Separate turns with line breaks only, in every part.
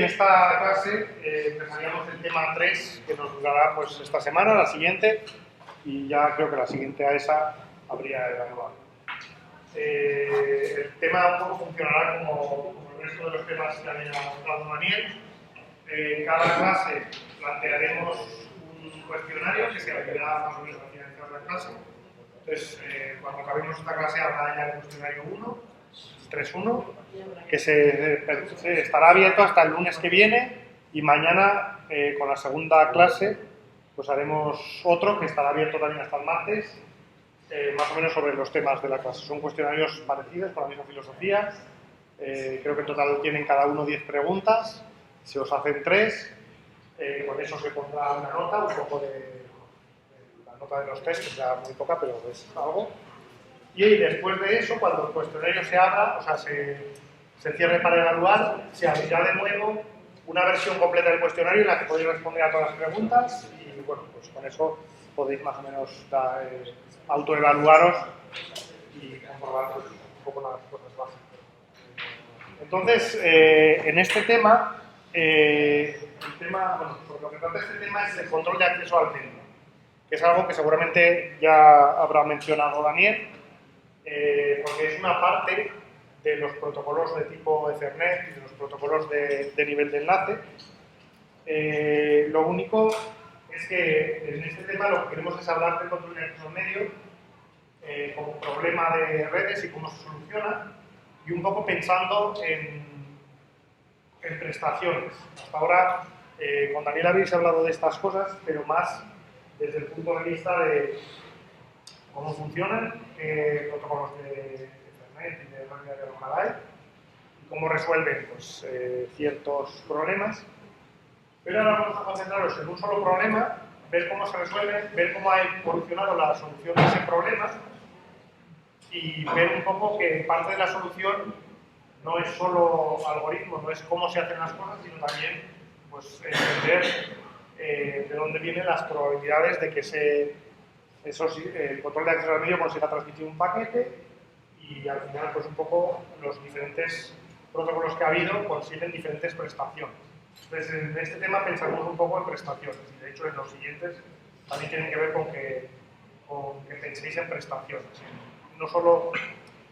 En esta clase empezaríamos el tema 3 que nos durará pues, esta semana, la siguiente, y ya creo que la siguiente a esa habría evaluado. El tema un poco funcionará como el resto de los temas que había mostrado Daniel. En cada clase plantearemos un cuestionario que se abrirá más o menos al finalizar la clase. Entonces, cuando acabemos esta clase habrá ya el cuestionario 1, 3.1, que se estará abierto hasta el lunes que viene, y mañana con la segunda clase pues haremos otro que estará abierto también hasta el martes, más o menos sobre los temas de la clase. Son cuestionarios parecidos, con la misma filosofía. Creo que en total tienen cada uno 10 preguntas, se os hacen 3, con eso se pondrá una nota, un poco de la nota de los test, que será muy poca, pero es algo. Y después de eso, cuando el cuestionario se abra, o sea, se cierre para evaluar, se abrirá de nuevo una versión completa del cuestionario en la que podéis responder a todas las preguntas y, bueno, pues con eso podéis más o menos autoevaluaros y comprobar pues, un poco las cosas básicas. Entonces, en este tema, bueno, sobre lo que trata este tema es el control de acceso al medio, que es algo que seguramente ya habrá mencionado Daniel, porque es una parte de los protocolos de tipo Ethernet y de los protocolos de nivel de enlace. Lo único es que en este tema lo que queremos es hablar del control de acceso al medio como problema de redes y cómo se soluciona, y un poco pensando en prestaciones. Hasta ahora con Daniel habéis hablado de estas cosas, pero más desde el punto de vista de cómo funcionan, qué protocolos de Ethernet y de máquina de alojada hay, y cómo resuelven pues, ciertos problemas. Pero ahora vamos a concentraros en un solo problema, ver cómo se resuelve, ver cómo ha evolucionado la solución de ese problema y ver un poco que parte de la solución no es solo algoritmos, no es cómo se hacen las cosas, sino también pues, entender de dónde vienen las probabilidades de que el control de acceso al medio consiga transmitir un paquete, y al final pues un poco los diferentes protocolos que ha habido consiguen diferentes prestaciones. Entonces en este tema pensamos un poco en prestaciones, y de hecho en los siguientes también tienen que ver con que penséis en prestaciones. No solo, o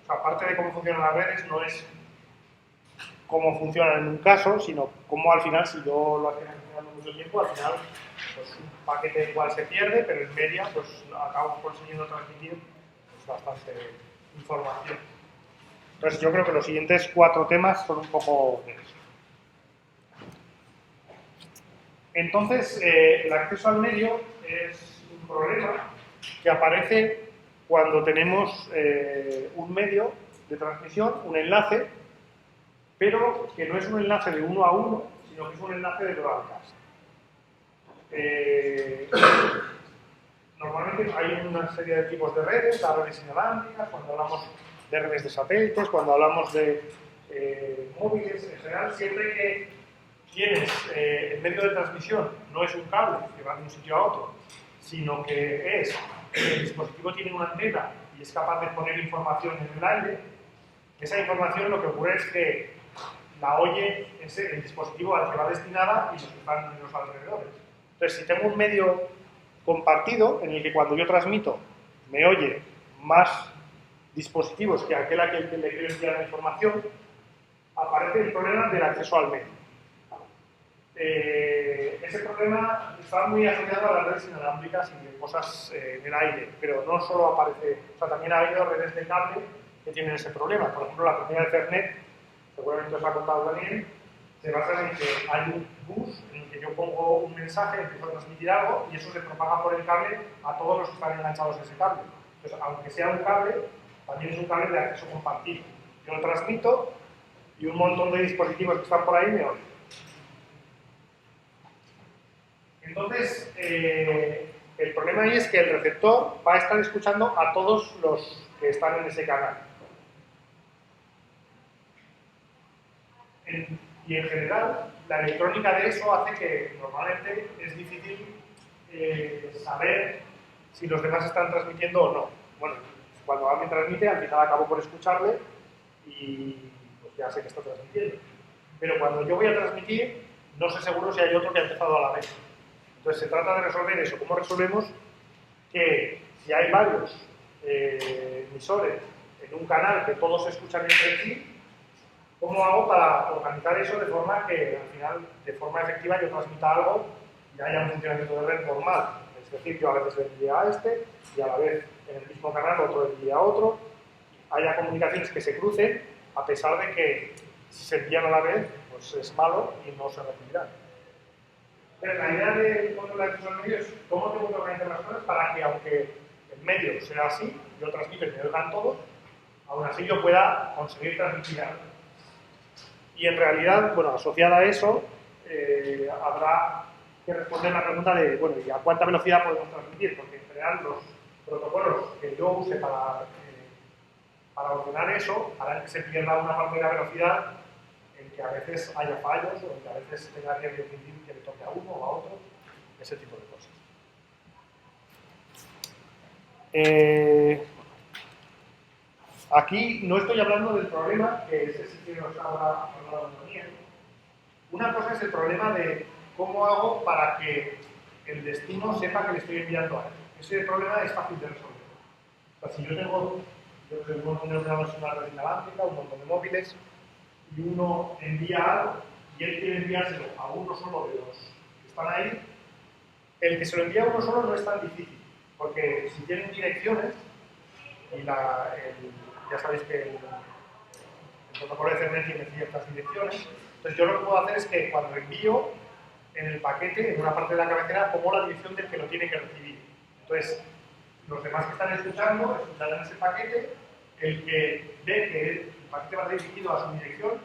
sea, aparte de cómo funcionan las redes, no es cómo funcionan en un caso, sino cómo al final, si yo lo hacía funcionando mucho tiempo, al final pues, un paquete igual se pierde, pero en media pues, acabo consiguiendo transmitir pues, bastante información. Entonces yo creo que los siguientes 4 temas son un poco de eso. Entonces, el acceso al medio es un problema que aparece cuando tenemos un medio de transmisión, un enlace, pero que no es un enlace de uno a uno, sino que es un enlace de broadcast. Normalmente hay una serie de tipos de redes, las redes inalámbricas, cuando hablamos de redes de satélites, cuando hablamos de móviles, en general, siempre que tienes el medio de transmisión no es un cable que va de un sitio a otro, sino que el dispositivo tiene una antena y es capaz de poner información en el aire. Esa información lo que ocurre es que la oye el dispositivo al que va destinada y los que están en los alrededores. Entonces, si tengo un medio compartido en el que cuando yo transmito me oye más dispositivos que aquel a quien le quiero enviar la información, aparece el problema del acceso al medio. Ese problema está muy asociado a las redes inalámbricas y de cosas en el aire, pero no solo aparece, o sea, también ha habido redes de cable que tienen ese problema. Por ejemplo, la comunidad de Ethernet, seguramente os ha contado Daniel, se basa en que hay un bus en el que yo pongo un mensaje, empiezo a transmitir algo y eso se propaga por el cable a todos los que están enganchados a ese cable. Entonces, aunque sea un cable, también es un cable de acceso compartido. Yo lo transmito y un montón de dispositivos que están por ahí me oyen. Entonces, el problema ahí es que el receptor va a estar escuchando a todos los que están en ese canal. Y en general, la electrónica de eso hace que normalmente es difícil saber si los demás están transmitiendo o no. Bueno, cuando alguien transmite, al final acabo por escucharle y pues ya sé que está transmitiendo. pero cuando yo voy a transmitir, no sé seguro si hay otro que ha empezado a la vez. Entonces se trata de resolver eso. ¿Cómo resolvemos que si hay varios emisores en un canal que todos se escuchan entre sí, cómo hago para organizar eso de forma que al final, de forma efectiva, yo transmita algo y haya un funcionamiento de red normal? Es decir, yo a veces le envíe a este y a la vez en el mismo canal otro le envíe a otro, haya comunicaciones que se crucen, a pesar de que si se envían a la vez, pues es malo y no se recibirán. Pero la idea de control de acceso al medio es cómo tengo que organizar las cosas para que, aunque el medio sea así, yo transmito y me oigan todos, aún así yo pueda conseguir transmitir algo. Y en realidad, bueno, asociada a eso, habrá que responder la pregunta de, bueno, ¿y a cuánta velocidad podemos transmitir? Porque en general los protocolos que yo use para ordenar eso harán que se pierda una parte de la velocidad en que a veces haya fallos o en que a veces tenga que decidir que le toque a uno o a otro, ese tipo de cosas. Aquí no estoy hablando del problema, que ese sí que nos habrá hablado también. Una cosa es el problema de cómo hago para que el destino sepa que le estoy enviando a él. Ese problema es fácil de resolver. O sea, si yo tengo un montón de ordenadores en una red inalámbrica, un montón de móviles, y uno envía algo y él quiere enviárselo a uno solo de los que están ahí, el que se lo envía a uno solo no es tan difícil, porque si tienen direcciones, y ya sabéis que el protocolo de Ethernet tiene ciertas direcciones, entonces yo lo que puedo hacer es que cuando envío en el paquete, en una parte de la cabecera, pongo la dirección del que lo tiene que recibir. Entonces, los demás que están escuchando, escucharán ese paquete, el que ve que el paquete va dirigido a su dirección,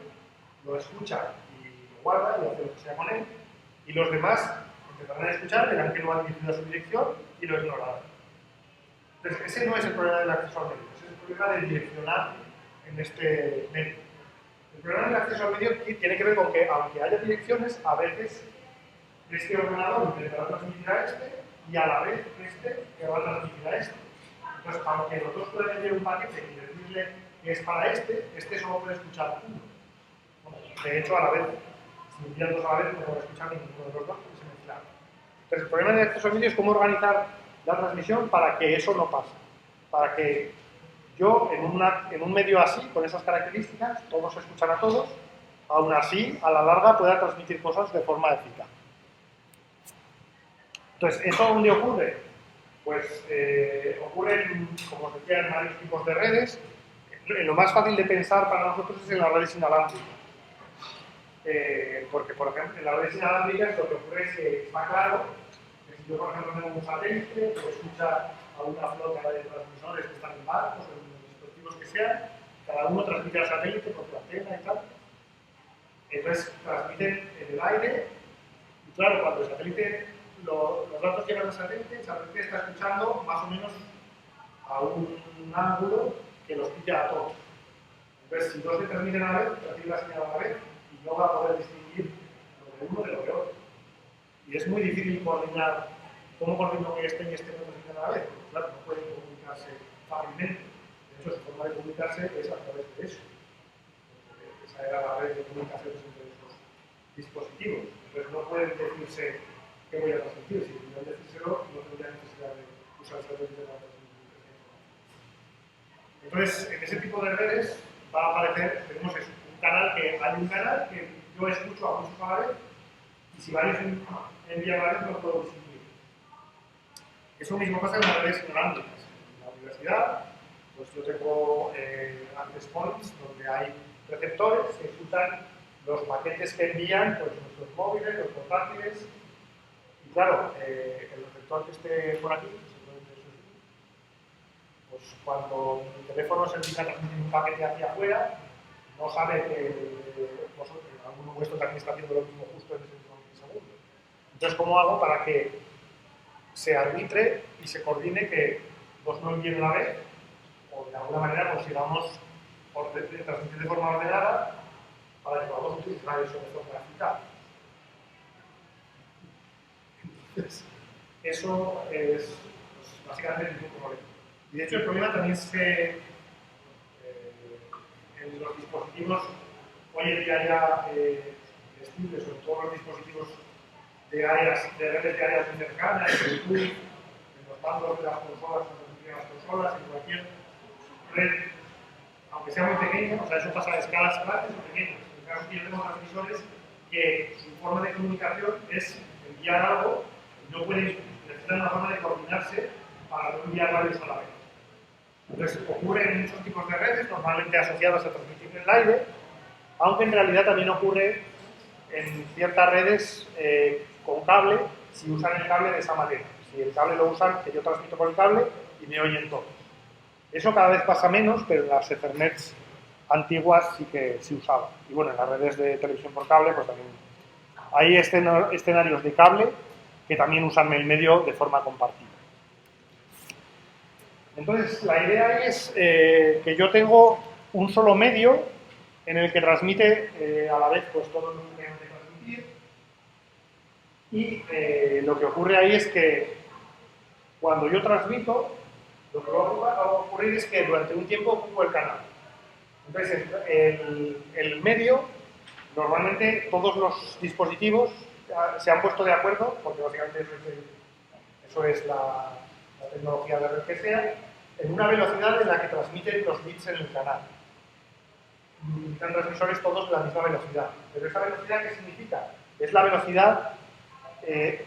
lo escucha y lo guarda y hace lo que sea con él, y los demás empezarán a escuchar, verán que no va dirigido a su dirección y lo ignorarán. Entonces, ese no es el problema del acceso al medio, ese es el problema del direccionar en este medio. El problema del acceso al medio tiene que ver con que, aunque haya direcciones, a veces este ordenador intentará transmitir a este y a la vez este que va a transmitir a este. Entonces, aunque los dos pueden enviar un paquete y decirle que es para este solo puede escuchar uno. Bueno, de hecho, a la vez, si envían dos a la vez, no puede escuchar ninguno de los dos porque se mezclan. Entonces, el problema del acceso al medio es cómo organizar la transmisión para que eso no pase. Para que yo, en un medio así, con esas características, todos escuchan a todos, aún así, a la larga, pueda transmitir cosas de forma eficaz. Entonces, ¿esto dónde ocurre? Pues ocurre, como os decía, en varios tipos de redes. Lo más fácil de pensar para nosotros es en las redes inalámbricas. Porque, por ejemplo, en las redes inalámbricas lo que ocurre es que está claro que si yo, por ejemplo, tengo un satélite que escucha a una flota de transmisores que están en barcos, en dispositivos que sean, cada uno transmite al satélite por su antena y tal. Entonces, transmiten en el aire y, claro, cuando el satélite, los datos llegan al satélite, el satélite está escuchando más o menos a un ángulo que los pilla a todos. Entonces, si dos se transmiten a la vez, recibe la señal a la vez y no va a poder distinguir lo de uno de lo de otro. Y es muy difícil coordinar cómo coordino que este y este no transmiten a la vez, porque claro, no pueden comunicarse fácilmente. De hecho, su forma de comunicarse es a través de eso. Esa era la red de comunicaciones entre esos dispositivos. Entonces, no pueden decirse qué voy a transmitir. Si pudieran decírselo, no tendría necesidad de usar el satélite para transmitir esa información. Entonces, en ese tipo de redes va a aparecer, tenemos eso, hay un canal que yo escucho a muchos a la vez, y si varios envían a la vez no puedo distinguir. Eso mismo pasa en las redes inalámbricas. En la universidad, pues yo tengo access points donde hay receptores que escuchan los paquetes que envían pues, nuestros móviles, los portátiles, y claro, el receptor que esté por aquí, pues cuando mi teléfono se dedica a transmitir un paquete hacia afuera, no sabe que alguno vuestro también está haciendo lo mismo justo en ese mismo segundo. Entonces, ¿cómo hago para que se arbitre y se coordine que dos no envíen a la vez o de alguna manera consigamos transmitir de forma ordenada para que podamos utilizar eso de forma eficaz? Entonces, eso es pues, básicamente el mismo problema. Y de hecho, el problema también es que en los dispositivos hoy en día ya estudios sobre todos los dispositivos de áreas, de redes de áreas muy cercanas, en YouTube, en los mandos de las consolas, en las consolas, en cualquier red, aunque sea muy pequeña, o sea, eso pasa a escalas grandes o pequeñas. En el caso que yo tengo transmisores que su forma de comunicación es enviar algo, no pueden, necesitan una forma de coordinarse para no enviar varios a la vez. Entonces, ocurre en muchos tipos de redes, normalmente asociadas a transmitir en el aire, aunque en realidad también ocurre en ciertas redes con cable, si usan el cable de esa manera. Si el cable lo usan, que yo transmito por el cable y me oyen todos. Eso cada vez pasa menos, pero en las Ethernets antiguas sí que se usaba. Y bueno, en las redes de televisión por cable, pues también hay escenarios de cable que también usan el medio de forma compartida. Entonces, la idea ahí es que yo tengo un solo medio en el que transmite a la vez pues, todo lo que tengo que transmitir. Y lo que ocurre ahí es que cuando yo transmito, lo que va a ocurrir es que durante un tiempo ocupo el canal. Entonces, el medio, normalmente todos los dispositivos se han puesto de acuerdo, porque básicamente eso es la tecnología de red que sea, en una velocidad en la que transmiten los bits en el canal. Están transmisores todos de la misma velocidad. Pero esa velocidad, ¿qué significa? Es la velocidad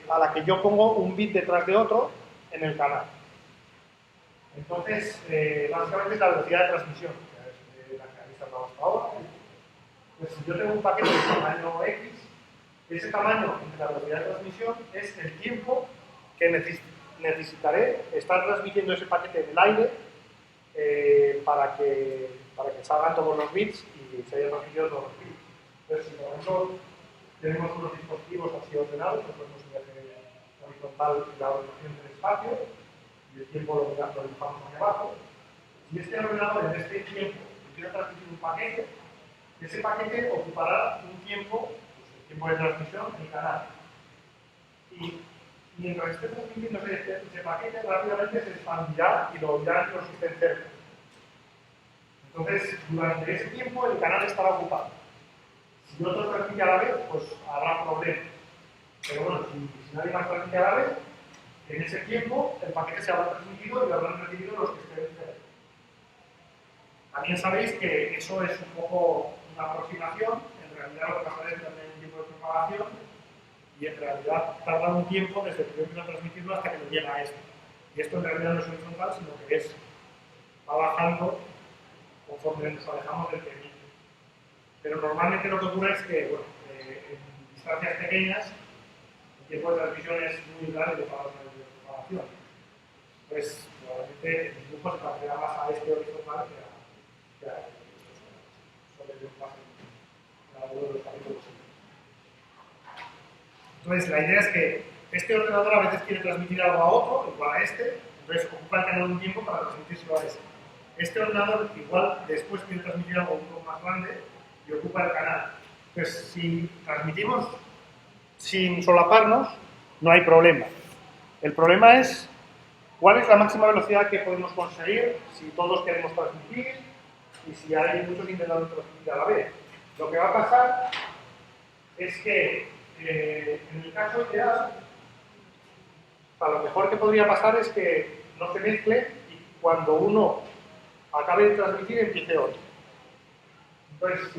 a la que yo pongo un bit detrás de otro en el canal. Entonces, básicamente es la velocidad de transmisión, que es la que habéis hablado hasta ahora. Pues si yo tengo un paquete de tamaño X, ese tamaño entre la velocidad de transmisión es el tiempo que necesitaré estar transmitiendo ese paquete en el aire para que salgan todos los bits y se hayan transmitido todos los bits. Entonces, si por ejemplo tenemos unos dispositivos así ordenados, que podemos ver la horizontal y la ordenación del espacio, y el tiempo lo dibujamos hacia abajo. Si este ordenador en este tiempo quiere transmitir un paquete, ese paquete ocupará un tiempo, pues el tiempo de transmisión, en el canal. Y mientras esté transmitiendo ese paquete, rápidamente se expandirá y lo oirán los que estén cerca. Entonces, durante ese tiempo el canal estará ocupado. Si otro transmite a la vez, pues habrá problemas. Pero bueno, si nadie más transmite a la vez, en ese tiempo el paquete se habrá transmitido y lo habrán recibido los que estén cerca. También sabéis que eso es un poco una aproximación, en realidad lo que pasa es también un tipo de propagación y en realidad tarda un tiempo desde que yo empiezo a transmitirlo hasta que lo llega a esto. Y esto en realidad no es horizontal, sino que va bajando conforme nos alejamos del que emite. Pero normalmente lo que ocurre es que, bueno, en distancias pequeñas, el tiempo de transmisión es muy grande para los medios de propagación. Pues probablemente el dibujo se parecerá más a este horizontal que a estos sobre el paso de los capítulos. Entonces, la idea es que este ordenador a veces quiere transmitir algo a otro, igual a este, entonces ocupa el canal un tiempo para transmitírselo a este. Este ordenador igual después quiere transmitir algo un poco más grande y ocupa el canal. Entonces, si transmitimos sin solaparnos, no hay problema. El problema es cuál es la máxima velocidad que podemos conseguir si todos queremos transmitir y si hay muchos intentando transmitir a la vez. Lo que va a pasar es que en el caso ideal, lo mejor que podría pasar es que no se mezcle y cuando uno acabe de transmitir empiece otro. Entonces,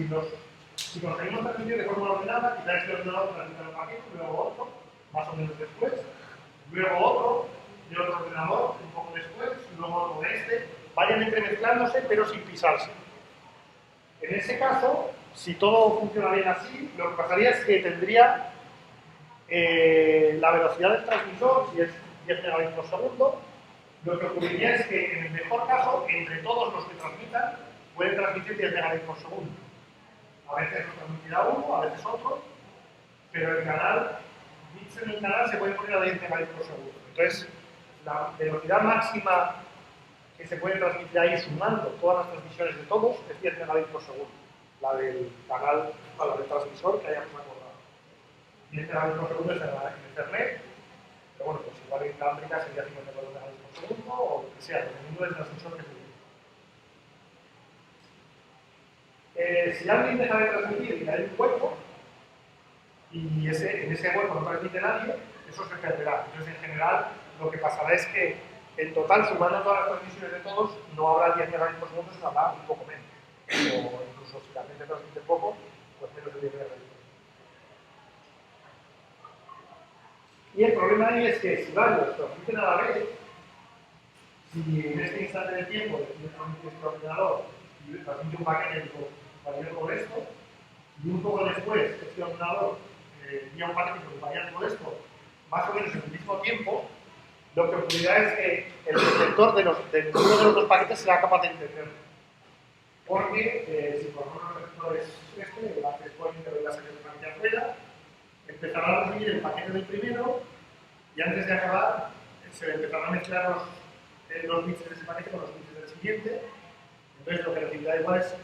si conseguimos transmitir de forma ordenada, quizás este ordenador transmita un paquete, luego otro, más o menos después, luego otro de otro ordenador, un poco después, luego otro de este, vayan entremezclándose pero sin pisarse. En ese caso, si todo funciona bien así, lo que pasaría es que tendría la velocidad del transmisor, si es 10 megabits por segundo, lo que ocurriría es que en el mejor caso, entre todos los que transmitan, pueden transmitir 10 megabits por segundo. A veces lo transmitirá uno, a veces otro, pero el canal, bits en el canal se puede poner a 10 megabits por segundo. Entonces, la velocidad máxima que se puede transmitir ahí sumando todas las transmisiones de todos es 10 megabits por segundo. La del canal, la del transmisor que hayamos acordado. 10 megabits por segundo es en Internet, pero bueno, pues igual en inalámbrica sería 54 megabits por segundo o lo que sea, dependiendo del transmisor que se Si alguien deja de transmitir y hay un hueco, y en ese hueco no transmite nadie, eso se perderá. Entonces, en general, lo que pasará es que, en total, sumando todas las transmisiones de todos, no habrá 10 megabits por segundo, sino habrá un poco menos. O incluso si la gente transmite poco, pues menos de 10 megabits por segundo. Y el problema ahí es que si varios transmiten a la vez, si en este instante de tiempo decides transmitir este ordenador y transmite un paquete tipo variando por esto, y un poco después este ordenador envía un paquete que varía todo esto, más o menos en el mismo tiempo, lo que ocurrirá es que el receptor de uno de los dos paquetes será capaz de entenderlo. Porque si por ejemplo el receptor es este, el access point de la serie de paquete afuera, empezará a recibir el paquete del primero y antes de acabar se empezarán a mezclar los bits de ese paquete con los bits del siguiente. Entonces lo que recibirá igual es la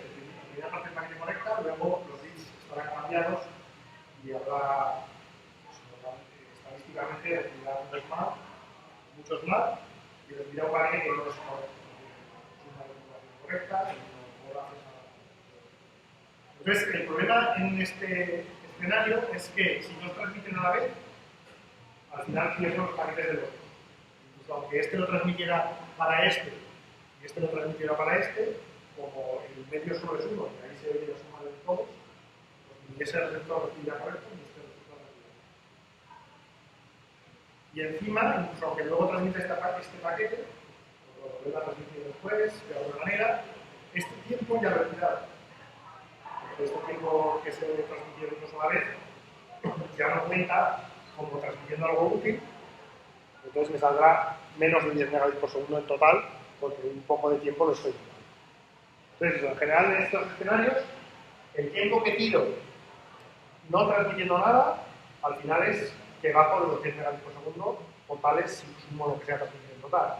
primera parte del paquete correcta, luego los bits estarán cambiados y habrá, estadísticamente, recibirá muchos más, y recibirá un paquete que no es una recuperación correcta y no hace nada. Entonces, el problema en este escenario es que si no transmiten a la vez, al final pierden los paquetes del otro. Incluso aunque este lo transmitiera para este y este lo transmitiera para este, como el medio solo es uno, y ahí se ve la suma de todos, pues ni ese receptor recibirá correcto ni este receptor recibirá. Y encima, incluso aunque luego transmite este paquete, o lo vuelva a transmitir después, de alguna manera, este tiempo ya lo he quitado. Porque este tiempo que se transmitió incluso a la vez, ya no cuenta como transmitiendo algo útil, entonces me saldrá menos de 10 megabits por segundo en total, porque un poco de tiempo lo estoy quitando. Entonces, en general, en estos escenarios, el tiempo que tiro no transmitiendo nada, al final es que bajo de los 10 megabits por segundo totales si sumo lo que sea transmitido en total.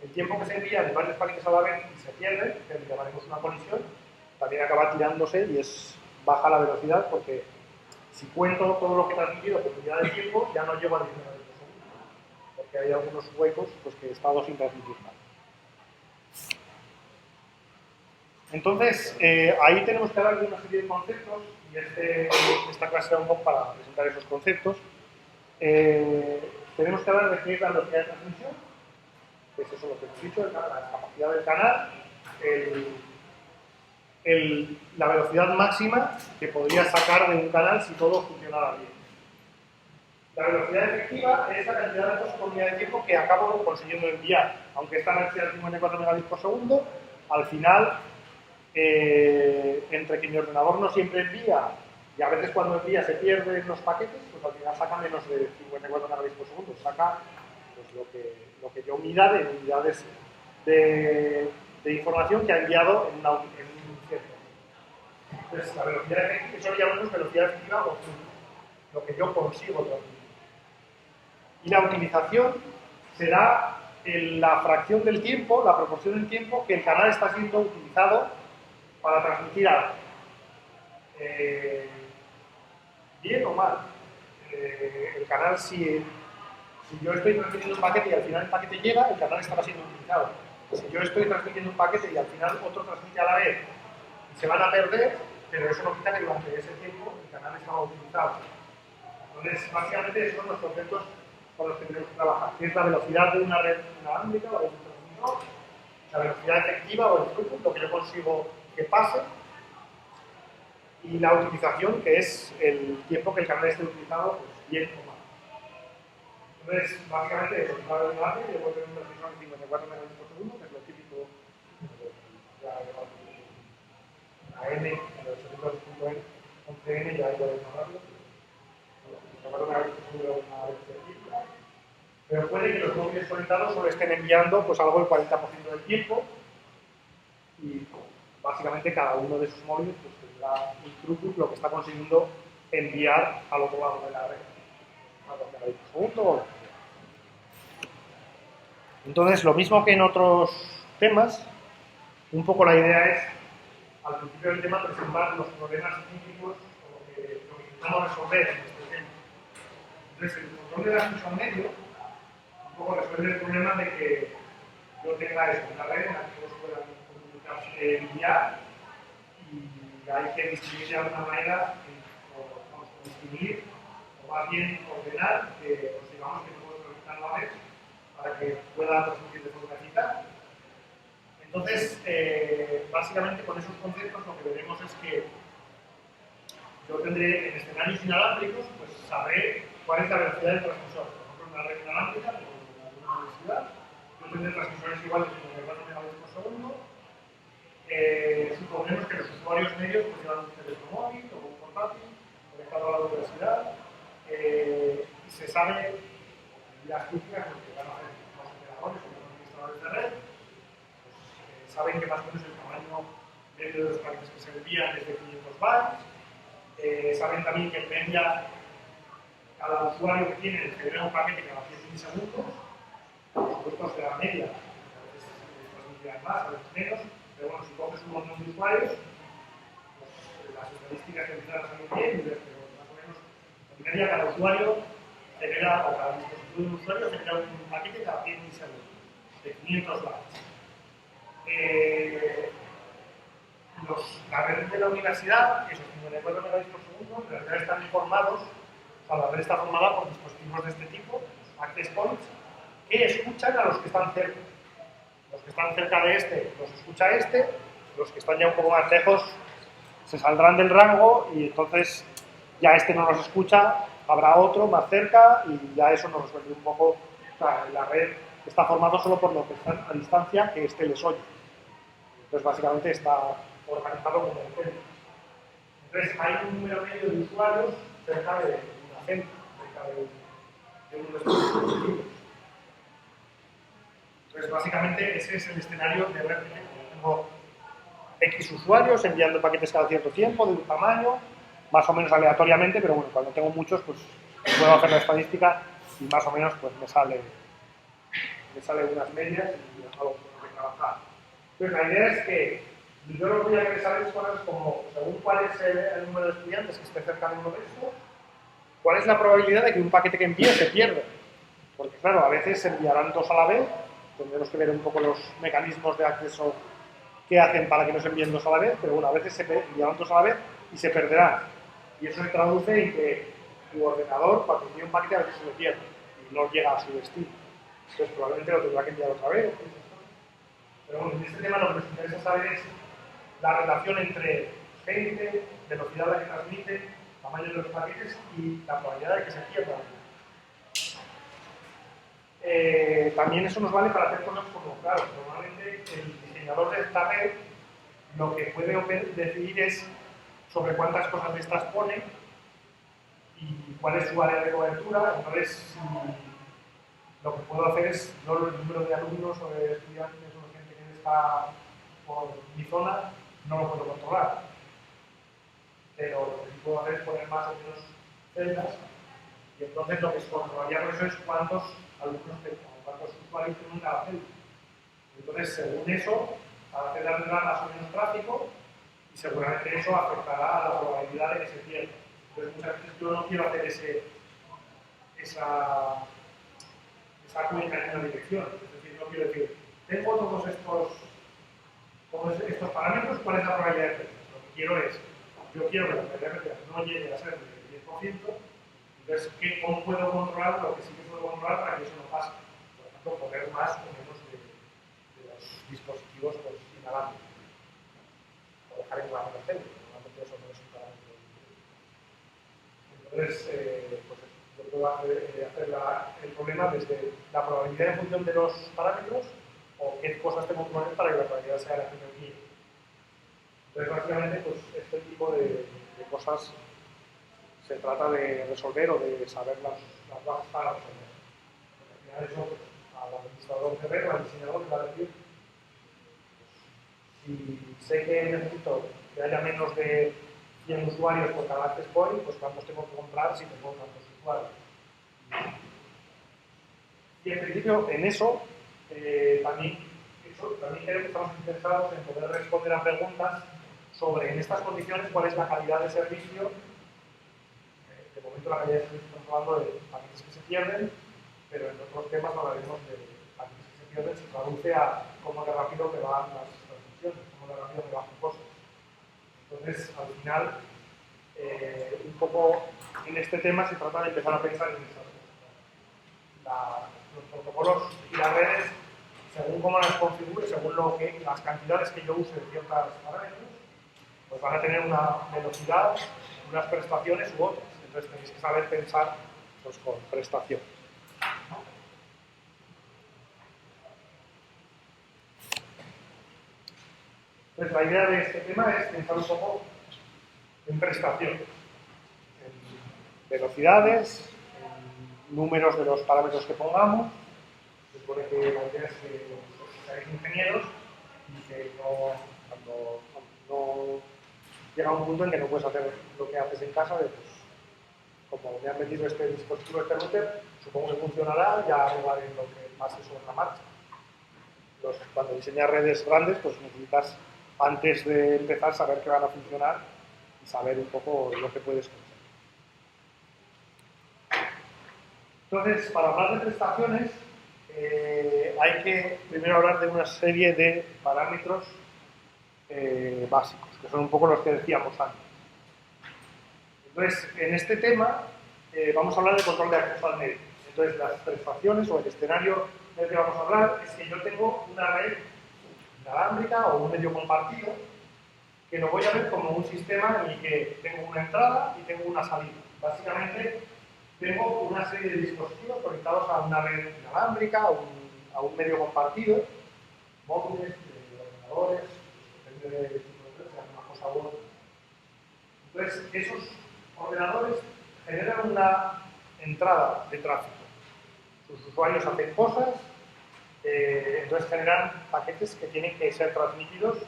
El tiempo que se envía de varios paquetes a la vez y se pierde, que le llamaremos una colisión, también acaba tirándose y baja la velocidad porque si cuento todo lo que he transmitido por unidad de tiempo, ya no llego a 10 megabits por segundo, porque hay algunos huecos pues, que he estado sin transmitir nada. Entonces, ahí tenemos que hablar de una serie de conceptos y esta clase era un poco para presentar esos conceptos. Tenemos que hablar de qué es la velocidad de transmisión, que es eso lo que hemos dicho, la capacidad del canal, la velocidad máxima que podría sacar de un canal si todo funcionara bien. La velocidad efectiva es la cantidad de datos por unidad de tiempo que acabo consiguiendo enviar. Aunque esta velocidad de 54 megabits por segundo, al final, entre que mi ordenador no siempre envía y a veces cuando envía se pierden los paquetes, pues al final saca menos de 54 megabits por segundo. Saca pues, lo que yo mida de unidades de información que ha enviado en un cierto. Entonces, la velocidad efectiva, eso lo llamamos velocidad efectiva o lo que yo consigo transmitir. Y la utilización será la fracción del tiempo, la proporción del tiempo que el canal está siendo utilizado para transmitir algo. Bien o mal. El canal, si yo estoy transmitiendo un paquete y al final el paquete llega, el canal estará siendo utilizado. Si yo estoy transmitiendo un paquete y al final otro transmite a la vez y se van a perder, pero eso no quita que durante ese tiempo el canal estaba utilizado. Entonces, básicamente, esos son los conceptos con los que tenemos que trabajar, que es la velocidad de una red inalámbrica o de un transmisor, la velocidad efectiva o el throughput, lo que yo consigo que pase, y la utilización, que es el tiempo que el canal esté utilizado, pues bien o mal. Entonces, básicamente, eso es una red inalámbrica, yo puedo tener un transmisor de 54 megabits por segundo, que es lo típico de la N, en los servidores.n, 11N, ya podéis hablarlo. Pero puede que los móviles conectados solo estén enviando pues, algo del 40% del tiempo y básicamente cada uno de esos móviles pues, tendrá un throughput lo que está consiguiendo enviar al otro lado de la red. Entonces, lo mismo que en otros temas, un poco la idea es, al principio del tema, presentar los problemas típicos o lo que intentamos resolver en este tema. Entonces, el control de acceso medio un poco resuelve el problema de que yo tenga eso, una red en la que todos puedan comunicarse, enviar y y hay que distinguir de alguna manera, o vamos a distinguir, o más bien ordenar, pues digamos que no puedo preguntar a la vez para que pueda transmitir de forma eficaz. Entonces, básicamente con esos conceptos lo que veremos es que yo tendré en escenarios inalámbricos, pues sabré cuál es la velocidad del transmisor. Por ejemplo, en una red inalámbrica, como en alguna universidad, yo tendré transmisores iguales de 54 megabits por segundo. Suponemos que los usuarios medios pues, llevan un teléfono móvil o un portátil conectado a la universidad y se sabe las técnicas que van a hacer los operadores o los administradores de red, pues, saben que más o menos el tamaño medio de los paquetes que se envían es de 500 bytes. Saben también que en media cada usuario que tiene genera un paquete cada 100 milisegundos. Por supuesto, será media, a veces transmitirán más, a veces menos, pero bueno, si coges un montón de usuarios, pues las estadísticas que empiezan a salir bien, pero más o menos en media cada usuario genera, o cada dispositivo de un usuario genera un paquete cada 100 milisegundos, de 500 bytes. La red de la universidad, esos 54 megabits por segundo, en realidad están informados, o sea, la red está formada por dispositivos de este tipo, access points, que escuchan a los que están cerca. Los que están cerca de este los escucha este, los que están ya un poco más lejos se saldrán del rango y entonces ya este no los escucha, habrá otro más cerca y ya eso nos resuelve un poco. O sea, la red está formada solo por lo que están a distancia que este les oye. Entonces básicamente está organizado como un centro. Entonces hay un número medio de usuarios cerca de una centro, cerca de uno de estos dispositivos. Entonces básicamente ese es el escenario de red. Tengo X usuarios enviando paquetes cada cierto tiempo, de un tamaño, más o menos aleatoriamente, pero bueno, cuando tengo muchos, pues puedo hacer la estadística y más o menos pues me sale unas medias y algo con lo que trabajar. Entonces la idea es que yo lo que voy a querer saber es como, según cuál es el número de estudiantes que esté cerca de uno de estos, cuál es la probabilidad de que un paquete que envíe se pierda. Porque claro, a veces se enviarán dos a la vez, tendremos que ver un poco los mecanismos de acceso que hacen para que no se envíen dos a la vez, pero bueno, a veces se enviarán dos a la vez y se perderán. Y eso se traduce en que tu ordenador, cuando envía un paquete, a veces se le pierde y no llega a su destino. Entonces probablemente lo tendrá que enviar otra vez. Pero bueno, en este tema lo que nos interesa saber es la relación entre gente, velocidad a la que transmite, tamaño de los paquetes y la probabilidad de que se pierda. También eso nos vale para hacer cosas como, claro, normalmente el diseñador de esta red lo que puede decidir es sobre cuántas cosas de estas pone y cuál es su área de cobertura. Entonces, lo que puedo hacer es, yo el número de alumnos o de estudiantes o de gente que está por mi zona no lo puedo controlar. Pero lo que sí puedo hacer es poner más o menos celdas y entonces lo que se controlaría por eso es cuántos alumnos tengo, cuántos usuarios tengo en cada celda. Entonces, según eso, cada celda tendrá más o menos tráfico y seguramente eso afectará a la probabilidad de que se pierda. Entonces, muchas veces yo no quiero hacer esa cuenta en una dirección. Es decir, no quiero decir, tengo todos estos parámetros, ¿cuál es la probabilidad de perder? Lo que quiero es, yo quiero que la probabilidad de perder no llegue a ser del 10%, entonces, ¿cómo puedo controlar lo que sí que puedo controlar para que eso no pase? Por ejemplo, poner más o menos de los dispositivos pues, inalámbricos. O dejar en una celda, normalmente eso no es un parámetro. Entonces, pues yo puedo hacer el problema desde la probabilidad en función de los parámetros o qué cosas tengo que poner para que la probabilidad sea la que me quiere. Entonces, básicamente, pues este tipo de cosas se trata de resolver o de saber las bases para resolver. Porque al final eso, pues, al administrador de red o al diseñador le va a decir, si sé que necesito que haya menos de 100 usuarios por cada access point, pues cuántos tengo que comprar si tengo tantos usuarios. Y en principio, en eso, también creo que estamos interesados en poder responder a preguntas sobre, en estas condiciones, cuál es la calidad de servicio. De momento la calidad de servicio estamos hablando de paquetes que se pierden, pero en otros temas hablaremos de paquetes que se pierden, se traduce a cómo de rápido me van las transmisiones, cómo de rápido me bajan cosas. Entonces, al final, un poco en este tema se trata de empezar a pensar en estas cosas. Los protocolos y las redes, según cómo las configure, según las cantidades que yo use de ciertas parámetros, pues van a tener una velocidad, unas prestaciones u otras. Entonces tenéis que saber pensar pues, con prestaciones. Entonces la idea de este tema es pensar un poco en prestaciones, en velocidades, en números de los parámetros que pongamos. Se supone que la idea es que seáis ingenieros y que cuando no llega un punto en que no puedes hacer lo que haces en casa, de, pues, como me han metido este dispositivo, este router, supongo que funcionará, ya arreglaré lo que pase sobre la marcha. Cuando diseñas redes grandes, pues necesitas, antes de empezar, saber que van a funcionar y saber un poco lo que puedes conseguir. Entonces, para hablar de prestaciones, hay que primero hablar de una serie de parámetros básicos, que son un poco los que decíamos antes. Entonces, en este tema vamos a hablar de control de acceso al medio. Entonces, las prestaciones o el escenario del que vamos a hablar es que yo tengo una red inalámbrica o un medio compartido que lo voy a ver como un sistema en el que tengo una entrada y tengo una salida. Básicamente, tengo una serie de dispositivos conectados a una red inalámbrica, a un medio compartido, móviles, ordenadores, depende del tipo de red, sea una cosa u otra. Entonces, esos ordenadores generan una entrada de tráfico. Sus usuarios hacen cosas, entonces generan paquetes que tienen que ser transmitidos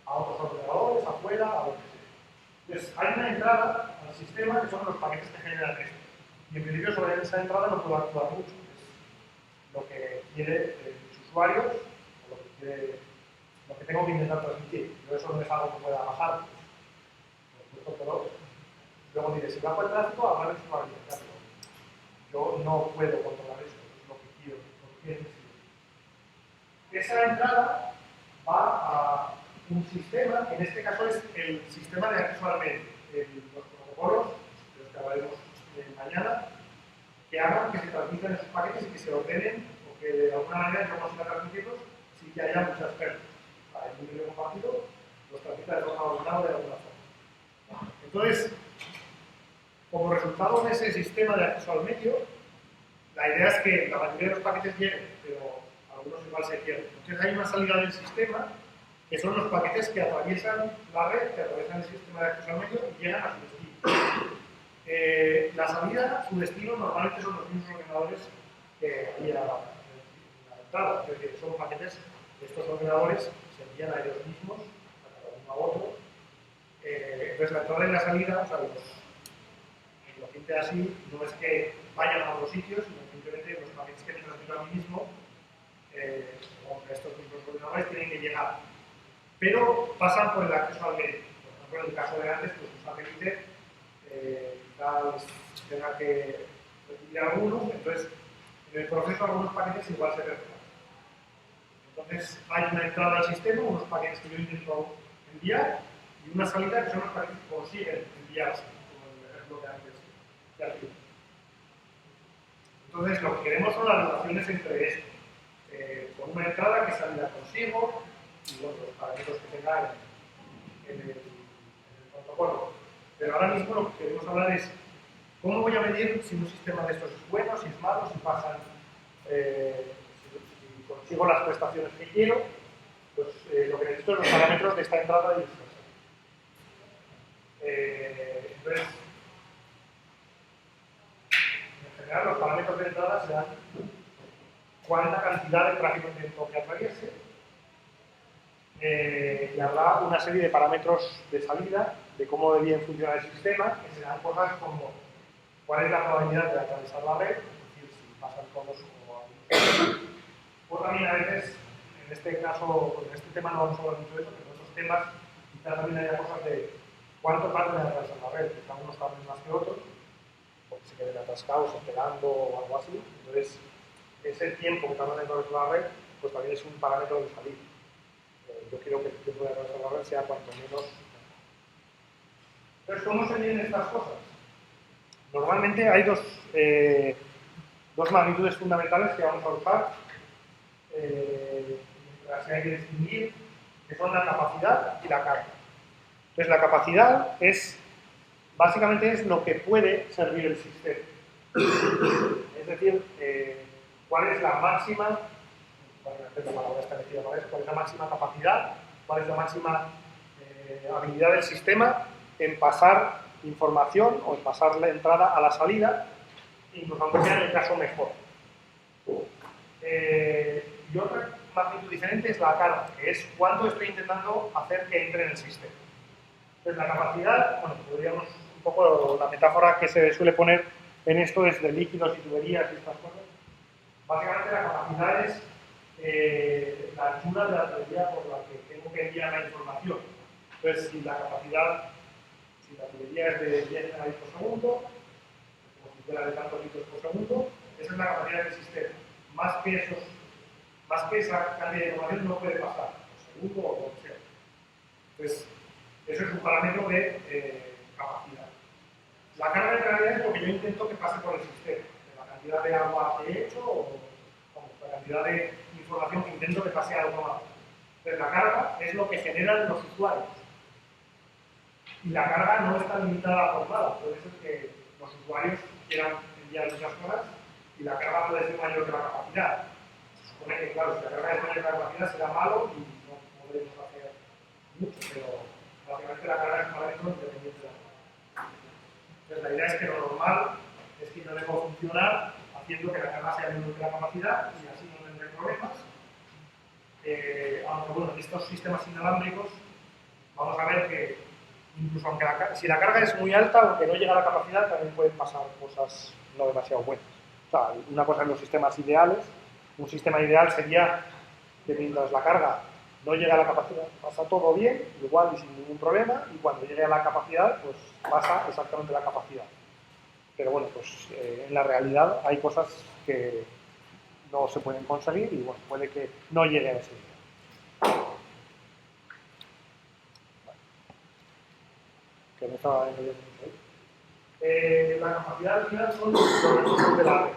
a otros ordenadores, afuera, a donde sea. Entonces, hay una entrada al sistema que son los paquetes que generan esto. Y en principio sobre esa entrada no puedo actuar mucho. Es lo que quiere mis usuarios, o lo que tengo que intentar transmitir. Yo eso no es algo que pueda bajar, pero luego diré, si bajo el tráfico, habrá de su habilidad. Yo no puedo controlar eso, es lo que quiero, lo que necesito. Esa entrada va a un sistema, que en este caso es el sistema de acceso al medio, los protocolos, de los que hablaremos mañana, que hagan que se transmitan esos paquetes y que se ordenen, o que de alguna manera yo consiga transmitirlos sin que haya muchas pérdidas. Para el medio compartido, los transmita de forma ordenada de alguna forma. Entonces, como resultado de ese sistema de acceso al medio, la idea es que la mayoría de los paquetes lleguen, pero algunos igual se pierden. Entonces hay una salida del sistema, que son los paquetes que atraviesan la red, que atraviesan el sistema de acceso al medio y llegan a su destino. La salida, su destino, normalmente son los mismos ordenadores que había en la entrada. Es decir, son paquetes de estos ordenadores que se envían a ellos mismos, a cada uno a otro. Entonces la entrada y la salida, o sea, lo pinté así, no es que vayan a otros sitios, sino simplemente los paquetes que transmito a mí mismo, o estos mismos ordenadores, tienen que llegar. Pero pasan por el acceso al medio. Por ejemplo, en el caso de antes, pues un satélite quizás tenga que recibir algunos, entonces en el proceso algunos paquetes igual se pierden. Entonces hay una entrada al sistema, unos paquetes que yo intento enviar, y una salida que son los paquetes que consiguen enviarse, como en el ejemplo que antes de aquí. Entonces lo que queremos son las relaciones entre esto, con una entrada que salida consigo y bueno, los parámetros que tenga en el protocolo. Pero ahora mismo lo que queremos hablar es cómo voy a medir si un sistema de estos es bueno, si es malo, si pasan, si consigo las prestaciones que quiero, pues lo que necesito es los parámetros de esta entrada y esta salida. Entonces, en general los parámetros de entrada serán cuánta cantidad de tráfico intento que atraviese, y habrá una serie de parámetros de salida, de cómo de bien funciona el sistema, que serán cosas como cuál es la probabilidad de atravesar la red, es decir, si pasan todos o algunos. O también a veces, en este caso, en este tema no vamos a hablar mucho de eso, pero en otros temas quizás también haya cosas de cuánto tardan en atravesar la red, que algunos tardan más que otros, porque se queden atascados, esperando o algo así. Entonces, ese tiempo que tardan en atravesar la red, pues también es un parámetro de salida. Yo quiero que el tiempo de atravesar la red sea cuanto menos. Entonces, ¿cómo se miden estas cosas? Normalmente hay dos magnitudes fundamentales que vamos a usar, las que hay que distinguir, que son la capacidad y la carga. Entonces, la capacidad básicamente es lo que puede servir el sistema. Es decir, cuál es la máxima, cuál es la máxima capacidad, cuál es la máxima habilidad del sistema en pasar información o en pasar la entrada a la salida, incluso aunque sea en el caso mejor. Y otra magnitud diferente es la carga, que es cuánto estoy intentando hacer que entre en el sistema. Entonces, la capacidad, bueno, podríamos un poco, la metáfora que se suele poner en esto es de líquidos y tuberías y estas cosas. Básicamente, la capacidad es la anchura de la tubería por la que tengo que enviar la información. Entonces, si la tubería es de 10 megabits por segundo, como si fuera de tantos litros por segundo, esa es la capacidad del sistema. Más que esa cantidad de información no puede pasar, por segundo o por sea. Entonces, eso es un parámetro de capacidad. La carga de realidad es lo que yo intento que pase por el sistema, la cantidad de agua que he hecho o la cantidad de información que intento que pase al automático. Entonces, la carga es lo que generan los usuarios. Y la carga no está limitada por nada, puede ser que los usuarios quieran enviar muchas cosas y la carga puede ser mayor que la capacidad. Se supone que, claro, si la carga es mayor que la capacidad será malo y no podemos hacer mucho, pero básicamente la carga es un parámetro independiente de la carga. Entonces, la idea es que lo normal es que yo debo funcionar haciendo que la carga sea menor que la capacidad y así no tendré problemas. Aunque, bueno, en estos sistemas inalámbricos vamos a ver que incluso si la carga es muy alta, aunque no llega a la capacidad, también pueden pasar cosas no demasiado buenas. O sea, una cosa en los sistemas ideales, un sistema ideal sería que mientras la carga no llega a la capacidad, pasa todo bien, igual y sin ningún problema, y cuando llegue a la capacidad, pues pasa exactamente la capacidad. Pero bueno, pues en la realidad hay cosas que no se pueden conseguir y bueno, puede que no llegue a ese nivel. Que no estaba entendiendo mucho ahí. La capacidad al final son los recursos de la red.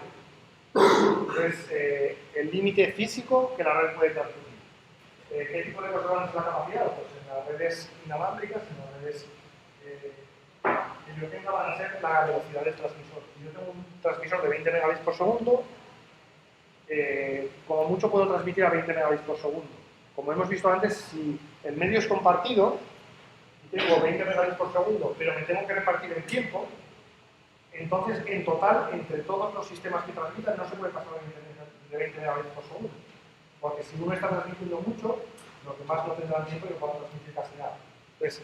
Entonces, el límite físico que la red puede transmitir. ¿Qué tipo de cosas van a ser la capacidad? Pues en las redes inalámbricas, en las redes que yo tenga van a ser la velocidad del transmisor. Si yo tengo un transmisor de 20 megabits por segundo, como mucho puedo transmitir a 20 megabits por segundo. Como hemos visto antes, si el medio es compartido, tengo 20 megabits por segundo, pero me tengo que repartir el tiempo, entonces en total, entre todos los sistemas que transmitan, no se puede pasar de 20 megabits por segundo. Porque si uno está transmitiendo mucho, los demás no tendrán tiempo y no pueden transmitir casi nada. Entonces,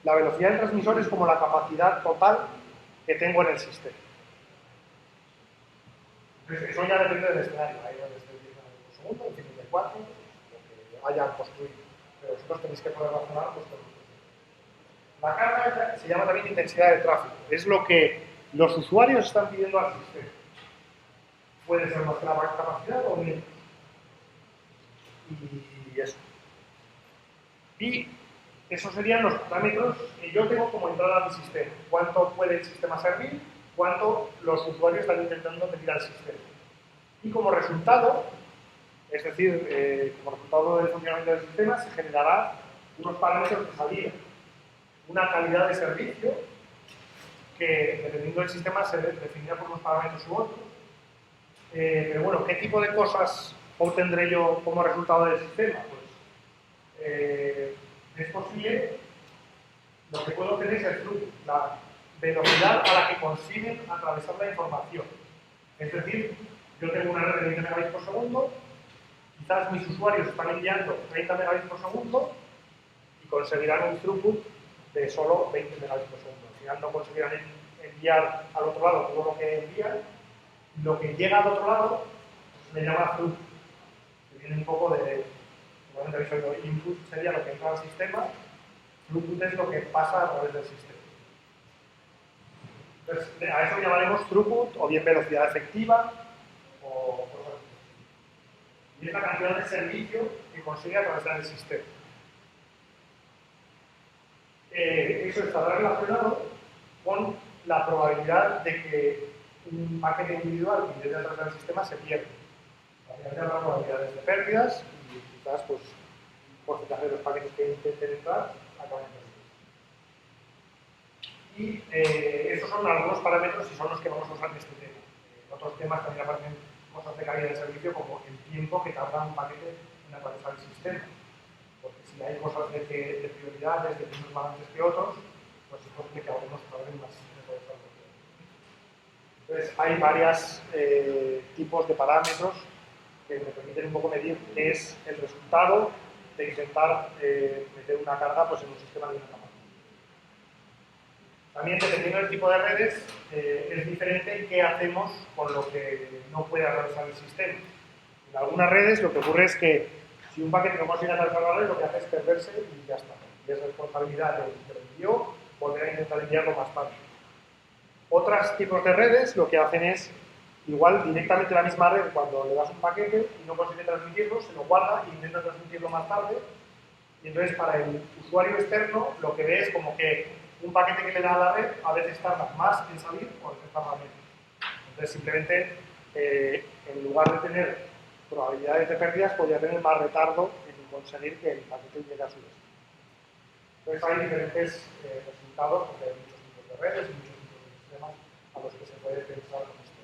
la velocidad del transmisor es como la capacidad total que tengo en el sistema. Entonces, eso ya depende del escenario. Hay desde 10 megabits por segundo, 54, lo que hayan construido. Pero vosotros tenéis que poder razonar pues, con la carga se llama también intensidad de tráfico. Es lo que los usuarios están pidiendo al sistema. Puede ser más que la capacidad o menos. Y eso. Y esos serían los parámetros que yo tengo como entrada a mi sistema. Cuánto puede el sistema servir, cuánto los usuarios están intentando medir al sistema. Y como resultado, es decir, como resultado del funcionamiento del sistema, se generará unos parámetros de salida. Una calidad de servicio que, dependiendo del sistema, se definirá por unos parámetros u otros. Pero bueno, ¿qué tipo de cosas obtendré yo como resultado del sistema? Pues es posible, lo que puedo obtener es el flujo, la velocidad a la que consiguen atravesar la información. Es decir, yo tengo una red de 20 megabits por segundo, quizás mis usuarios están enviando 30 megabits por segundo y conseguirán un throughput de solo 20 megabits por segundo. Al final no conseguirán enviar al otro lado todo lo que envían. Lo que llega al otro lado se le llama throughput, que viene un poco de, normalmente habéis oído, input sería lo que entra al sistema, throughput es lo que pasa a través del sistema. Entonces, a eso llamaremos throughput o bien velocidad efectiva o cosas así. Y es la cantidad de servicio que consigue atravesar el sistema. eso estará relacionado con la probabilidad de que un paquete individual que intente entrar en el sistema se pierda. Básicamente habrá probabilidades de pérdidas y quizás pues, un porcentaje de los paquetes que intenten entrar acaben perdidos. Y esos son algunos parámetros y son los que vamos a usar en este tema. En otros temas también aparecen cosas de calidad de servicio como el tiempo que tarda un paquete en atravesar el sistema. Porque si hay cosas de prioridades, de unos más antes que otros, pues es posible que algunos tarden más en atravesar el sistema. Entonces, hay varios tipos de parámetros que me permiten un poco medir qué es el resultado de intentar meter una carga pues, en un sistema de una capa. También, dependiendo del tipo de redes, es diferente qué hacemos con lo que no puede atravesar el sistema. En algunas redes lo que ocurre es que si un paquete no consigue atravesar la red, lo que hace es perderse y ya está. Y es responsabilidad del envío volver a intentar enviarlo más tarde. Otros tipos de redes lo que hacen es, igual directamente la misma red, cuando le das un paquete y no consigue transmitirlo, se lo guarda e intenta transmitirlo más tarde. Y entonces para el usuario externo lo que ve es como que un paquete que le da a la red a veces tarda más en salir o a veces tarda menos. Entonces simplemente en lugar de tener probabilidades de pérdidas podría tener más retardo en conseguir que el paquete llegue a su destino. Entonces hay diferentes resultados porque hay muchos tipos de redes y muchos tipos de sistemas a los que se puede pensar con esto.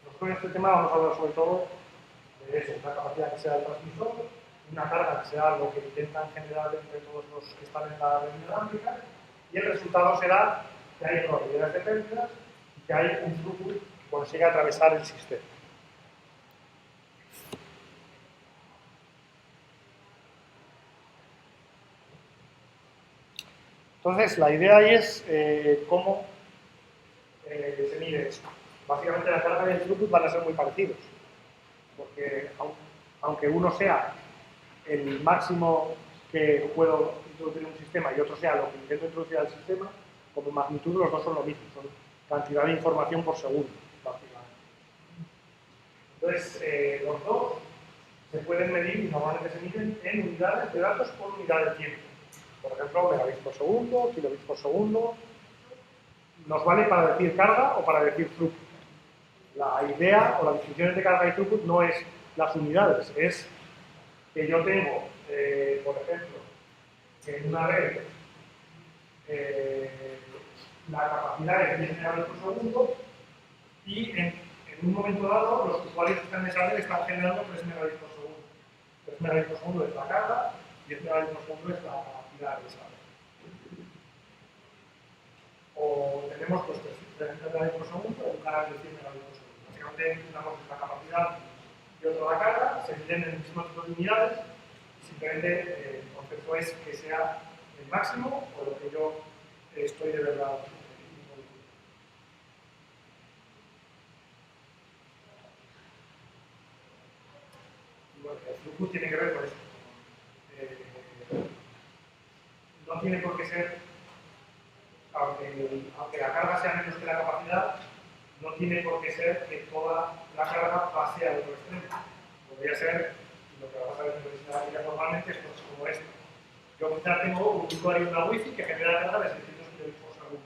Nosotros en este tema vamos a hablar sobre todo de eso, una capacidad que sea el transmisor, una carga que sea lo que intentan generar entre todos los que están en la red inalámbrica, y el resultado será que hay probabilidades de pérdidas y que hay un throughput que consigue atravesar el sistema. Entonces, la idea ahí es cómo se mide esto. Básicamente la carga y el throughput van a ser muy parecidos, porque aunque uno sea el máximo que puedo introducir en un sistema y otro sea lo que intento introducir al sistema, como magnitud los dos son lo mismo, son cantidad de información por segundo, básicamente. Entonces, los dos se pueden medir y normalmente se miden en unidades de datos por unidad de tiempo. Por ejemplo, megabits por segundo, kilobits por segundo. Nos vale para decir carga o para decir throughput. La idea o la definición entre carga y throughput no es las unidades, es que yo tengo, por ejemplo, en una red la capacidad es 10 megabits por segundo y en un momento dado los usuarios que están en esa red están generando 3 megabits por segundo. 3 megabits por segundo es la carga, 10 megabits por segundo es la capacidad de esa red. O tenemos pues 3 megabits por segundo o un canal de 100 megabits por segundo. Básicamente una cosa es la capacidad y otra la carga, se miden en el mismo tipo de unidades y simplemente el concepto es que sea el máximo o lo que yo estoy de verdad. Bueno, el throughput tiene que ver con eso. No tiene por qué ser, aunque la carga sea menos que la capacidad, no tiene por qué ser que toda la carga pase al otro extremo. Podría ser, lo que vamos a ver en la universidad normalmente, es cosas como esto. Yo quizá tengo un usuario de una wifi que genera carga de 600 kilobits por segundo.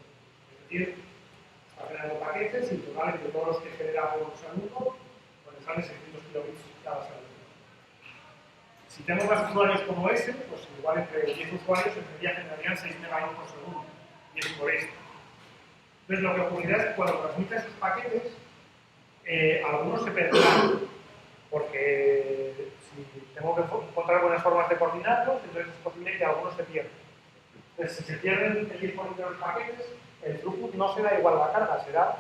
Es decir, está generando paquetes y total entre todos los que genera por segundo, pues salen 600 kilobits cada segundo. Si tengo más usuarios como ese, pues igual entre 10 usuarios en teoría generarían 6 megabits por segundo. Y es por esto. Entonces lo que ocurrirá es que cuando transmita esos paquetes, algunos se perderán. Porque si tengo que encontrar buenas formas de coordinarlos, entonces es posible que algunos se pierdan. Entonces, si se pierden el 10% de los paquetes, el throughput no será igual a la carga, será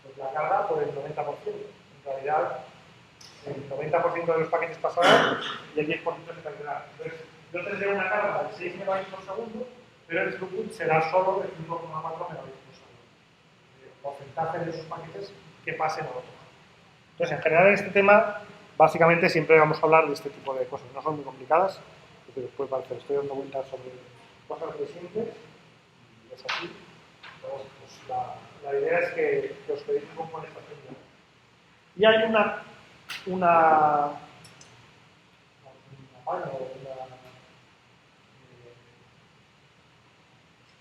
pues, la carga por el 90%. En realidad, el 90% de los paquetes pasarán y el 10% se perderá. Entonces, yo tendré una carga de 6 megabits por segundo, pero el throughput será solo de 5,4 megabits por segundo. El porcentaje de esos paquetes que pasen a otro. Entonces, en general, en este tema, básicamente siempre vamos a hablar de este tipo de cosas. No son muy complicadas, porque después parece que estoy dando vueltas sobre cosas muy simples, y es así. Entonces, pues, la idea es que os quedéis un poco en esta técnica. Y hay una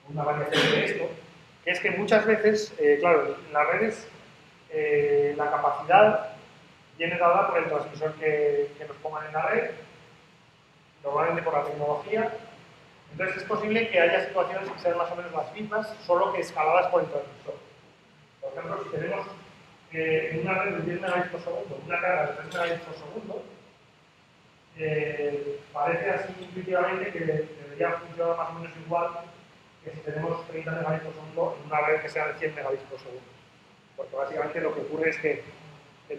una variación de esto, que es que muchas veces, claro, en las redes la capacidad viene dada por el transmisor que nos pongan en la red, normalmente por la tecnología. Entonces es posible que haya situaciones que sean más o menos las mismas, solo que escaladas por el transmisor. Por ejemplo, si tenemos en una red de 10 megabits por segundo una carga de 3 megabits por segundo, parece así intuitivamente que debería funcionar más o menos igual que si tenemos 30 megabits por segundo en una red que sea de 100 megabits por segundo. Porque básicamente lo que ocurre es que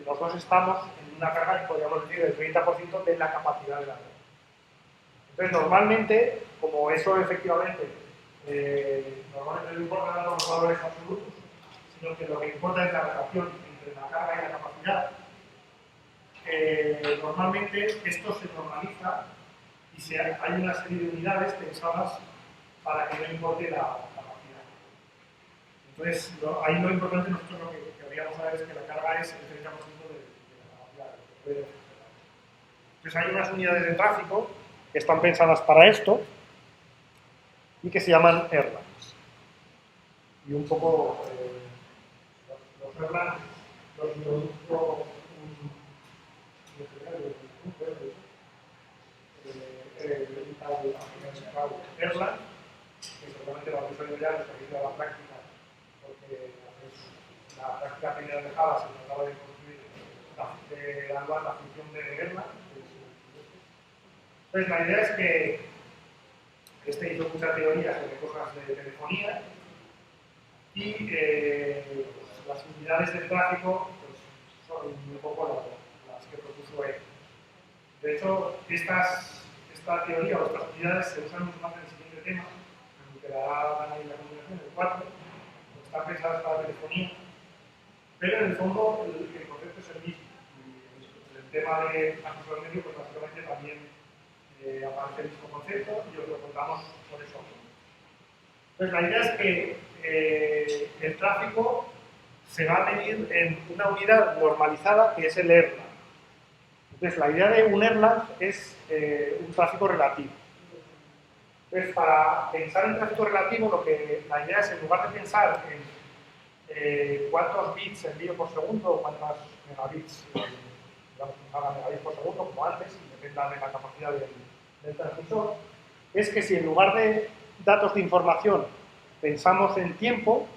los dos estamos en una carga que podríamos decir del 30% de la capacidad de la red. Entonces, normalmente, como eso efectivamente, normalmente no importa tanto los valores absolutos, sino que lo que importa es la relación entre la carga y la capacidad, normalmente esto se normaliza y hay una serie de unidades pensadas para que no importe la capacidad. Entonces, ahí lo importante nosotros lo que querríamos saber es que la carga es el 30% de la capacidad. Entonces, hay unas unidades de tráfico que están pensadas para esto y que se llaman airlines. Y un poco los airlines los introdujo Erlang, que seguramente lo habéis oído ya, los que habéis dado la práctica, porque la práctica primera de Java se trataba de construir la función de Erlang. Entonces, la idea es que este hizo mucha teoría sobre cosas de telefonía y pues, las unidades de tráfico pues, son un poco las que propuso él. De hecho, esta teoría o estas unidades se usan mucho más en el siguiente tema, en el que dará ahí la combinación del 4, que están pensadas para telefonía, pero en el fondo el concepto es el mismo. Y el tema de acceso al medio, pues básicamente también aparece el mismo concepto y os lo contamos por eso. Entonces, la idea es que el tráfico se va a medir en una unidad normalizada que es el Erlang. Entonces, la idea de un Erlang es un tráfico relativo. Entonces, para pensar en tráfico relativo, la idea es, en lugar de pensar en cuántos bits envío por segundo o cuántas megabits, megabits por segundo, como antes, y dependa de la capacidad del transmisor, es que si en lugar de datos de información pensamos en tiempo,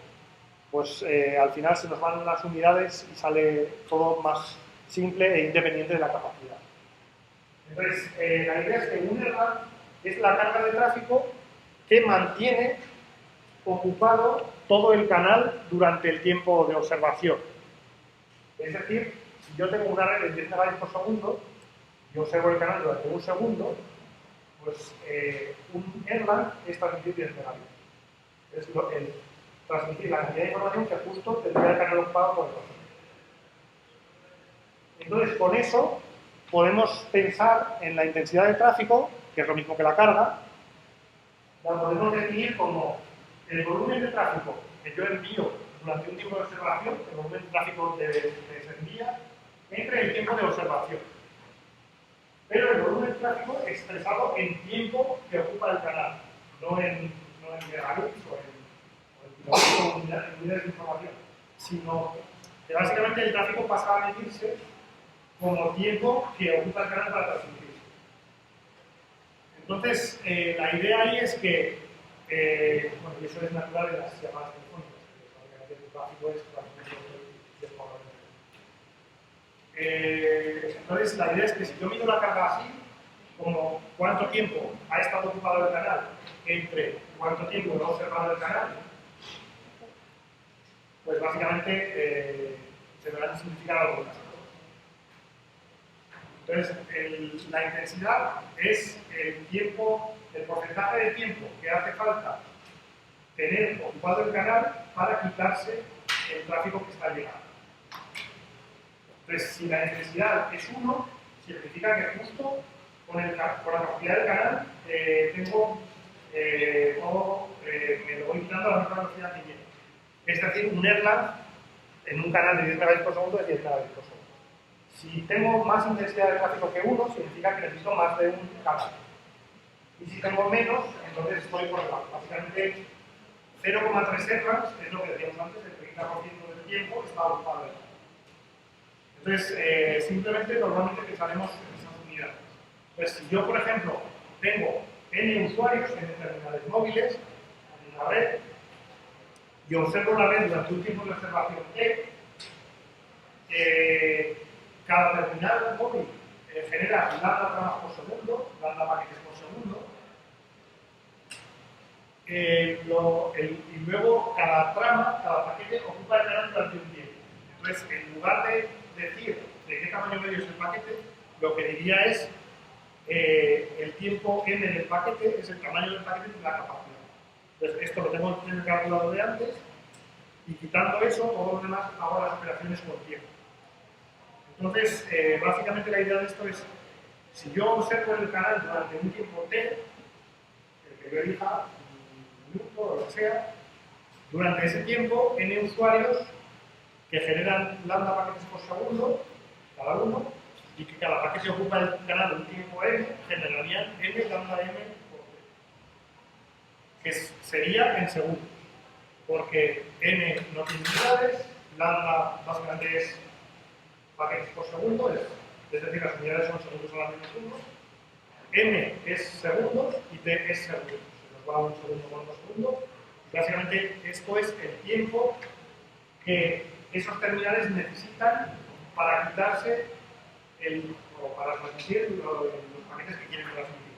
pues al final se nos van las unidades y sale todo más simple e independiente de la capacidad. Entonces, la idea es que un Erlang es la carga de tráfico que mantiene ocupado todo el canal durante el tiempo de observación. Es decir, si yo tengo una red de 10 megabits por segundo y observo el canal durante un segundo, pues un Erlang es transmitir 10 megabits. Es el transmitir la cantidad de información que justo tendría el canal ocupado por el otro. Entonces, con eso podemos pensar en la intensidad de tráfico, que es lo mismo que la carga, la podemos definir como el volumen de tráfico que yo envío durante un tiempo de observación, el volumen de tráfico que se envía entre el tiempo de observación. Pero el volumen de tráfico expresado en tiempo que ocupa el canal, no en megabits o en unidades de información, sino que básicamente el tráfico pasa a medirse como tiempo que ocupa el canal para transmitirse. Entonces, la idea ahí es que, bueno, y eso es natural en las llamadas telefónicas, que el tráfico es entonces, la idea es que si yo mido la carga así, como cuánto tiempo ha estado ocupado el canal entre cuánto tiempo no ha observado el canal, pues básicamente se verán significar algo más. Entonces, la intensidad es el tiempo, el porcentaje de tiempo que hace falta tener ocupado el canal para quitarse el tráfico que está llegando. Entonces, si la intensidad es 1, significa que justo con la capacidad del canal me lo voy quitando a la misma velocidad que llego. Es decir, un Erlang en un canal de 10 megabits por segundo es 10 megabits por segundo. Si tengo más intensidad de tráfico que 1, significa que necesito más de un canal. Y si tengo menos, entonces estoy por debajo. Básicamente, 0,3 errans es lo que decíamos antes, el 30% del tiempo está ocupado en el canal. Entonces, simplemente normalmente pensaremos en esas unidades. Entonces, si yo, por ejemplo, tengo n usuarios en terminales móviles, en una red, y observo la red durante un tiempo de observación t, cada terminal móvil genera lambda tramas por segundo, lambda paquetes por segundo, y luego cada trama, cada paquete ocupa el canal durante un tiempo. Entonces, en lugar de decir de qué tamaño medio es el paquete, lo que diría es el tiempo n del paquete es el tamaño del paquete y la capacidad. Entonces, esto lo tengo en el calculador de antes, y quitando eso, todo lo demás hago las operaciones con tiempo. Entonces, básicamente la idea de esto es, si yo observo el canal durante un tiempo t, el que yo elija, un minuto o lo que sea, durante ese tiempo, n usuarios que generan lambda paquetes por segundo, cada uno, y que cada paquete ocupa el canal un tiempo n, generarían n lambda m por t, que sería en segundos, porque n no tiene unidades, lambda básicamente es paquetes por segundo, es decir, las unidades son segundos a la menos 1, m es segundos y t es segundos, se nos va un segundo con 2 segundos. Básicamente esto es el tiempo que esos terminales necesitan para quitarse o para transmitir los paquetes que quieren transmitir.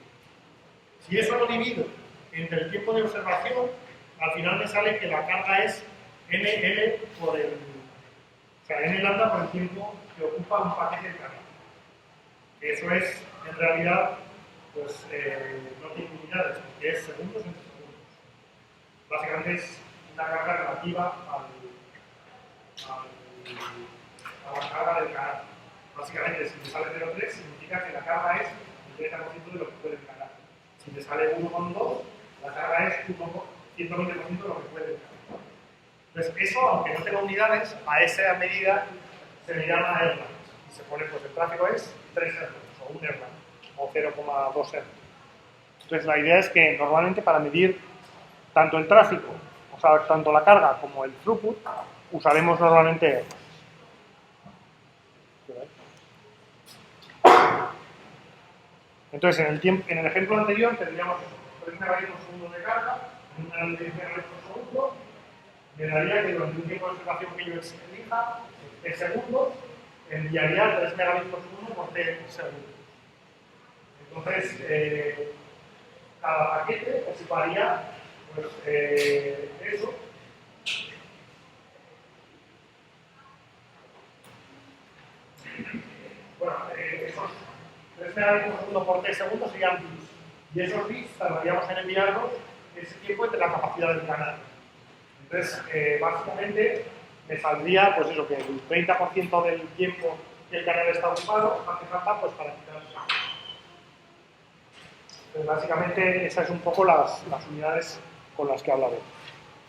Si eso lo divido entre el tiempo de observación, al final me sale que la carga es nl por el, o sea, n lambda por el tiempo que ocupa un paquete de carga. Eso es, en realidad, pues no tiene unidades, porque es segundos entre segundos. Básicamente es una carga relativa a la carga del canal. Básicamente, si me sale 0,3, significa que la carga es el 30% de lo que puede cargar. Si me sale 1,2, la carga es 120% de lo que puede cargar. Entonces, eso, aunque no tenga unidades, a esa medida se le llama errans. Y se pone, pues el tráfico es 3 errans, o 1 errans, o 0,2 errans. Entonces, la idea es que normalmente para medir tanto el tráfico, o sea, tanto la carga como el throughput, usaremos normalmente errans. Entonces, en el ejemplo anterior tendríamos 3 megabits por segundo de carga, en una de 10 megabits por segundo, me daría que durante un tiempo de observación que yo elija, t segundos, enviaría 3 megabits por segundo por t segundos. Entonces, cada paquete ocuparía pues, eso. Bueno, esos 3 megabits por segundo por t segundos serían bits. Y esos bits tardaríamos en enviarlos ese tiempo entre la capacidad del canal. Entonces, básicamente, me saldría, pues eso, que el 30% del tiempo que el canal está ocupado hace falta pues, para quitarse. Entonces, básicamente, esas son un poco las unidades con las que hablaré.